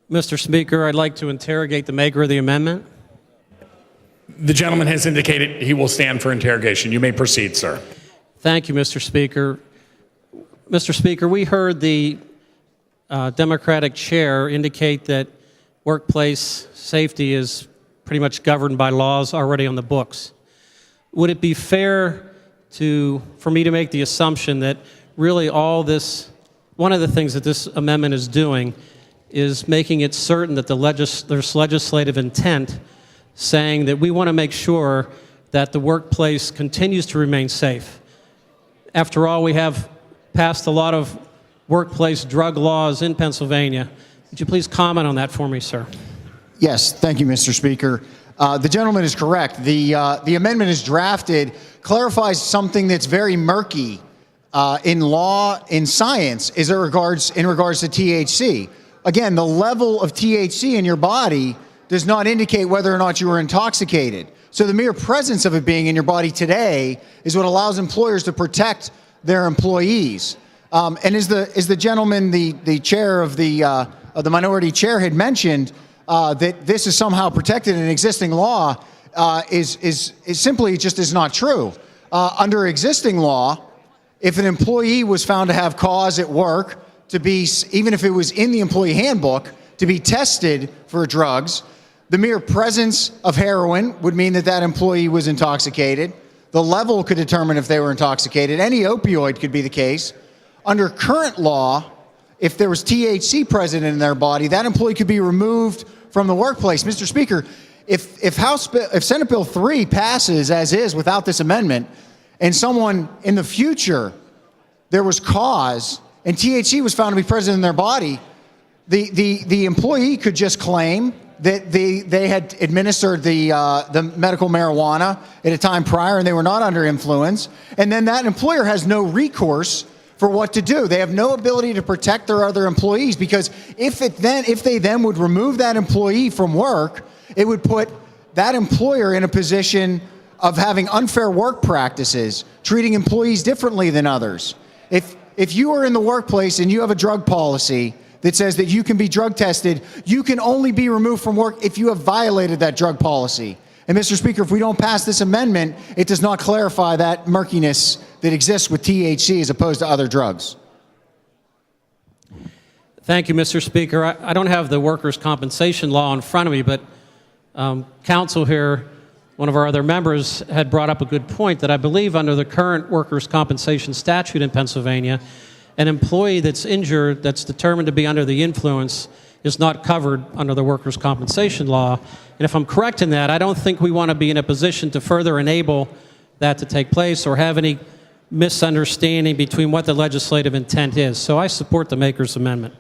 Mr. Speaker, I'd like to interrogate the maker of the amendment. The gentleman has indicated he will stand for interrogation. You may proceed, sir. Thank you, Mr. Speaker. Mr. Speaker, we heard the Democratic chair indicate that workplace safety is pretty much governed by laws already on the books. Would it be fair for me to make the assumption that really one of the things that this amendment is doing is making it certain that there's legislative intent saying that we want to make sure that the workplace continues to remain safe? After all, we have passed a lot of workplace drug laws in Pennsylvania. Would you please comment on that for me, sir? Yes, thank you, Mr. Speaker. The gentleman is correct. The amendment is drafted, clarifies something that's very murky in law, in science, in regards to THC. Again, the level of THC in your body does not indicate whether or not you are intoxicated. So the mere presence of it being in your body today is what allows employers to protect their employees. And as the gentleman, the chair of the minority chair had mentioned, that this is somehow protected in existing law is simply just is not true. Under existing law, if an employee was found to have cause at work to be, even if it was in the employee handbook, to be tested for drugs, the mere presence of heroin would mean that that employee was intoxicated. The level could determine if they were intoxicated. Any opioid could be the case. Under current law, if there was THC present in their body, that employee could be removed from the workplace. Mr. Speaker, if Senate Bill 3 passes as is without this amendment, and someone in the future there was cause and THC was found to be present in their body, the employee could just claim that they had administered the medical marijuana at a time prior and they were not under influence, and then that employer has no recourse for what to do. They have no ability to protect their other employees, because if they then would remove that employee from work, it would put that employer in a position of having unfair work practices, treating employees differently than others. If you are in the workplace and you have a drug policy that says that you can be drug tested, you can only be removed from work if you have violated that drug policy. And Mr. Speaker, if we don't pass this amendment, it does not clarify that murkiness that exists with THC as opposed to other drugs. Thank you, Mr. Speaker. I don't have the workers' compensation law in front of me, but counsel here, one of our other members, had brought up a good point that I believe under the current workers' compensation statute in Pennsylvania, an employee that's injured, that's determined to be under the influence, is not covered under the workers' compensation law. And if I'm correct in that, I don't think we want to be in a position to further enable that to take place or have any misunderstanding between what the legislative intent is. So I support the maker's amendment.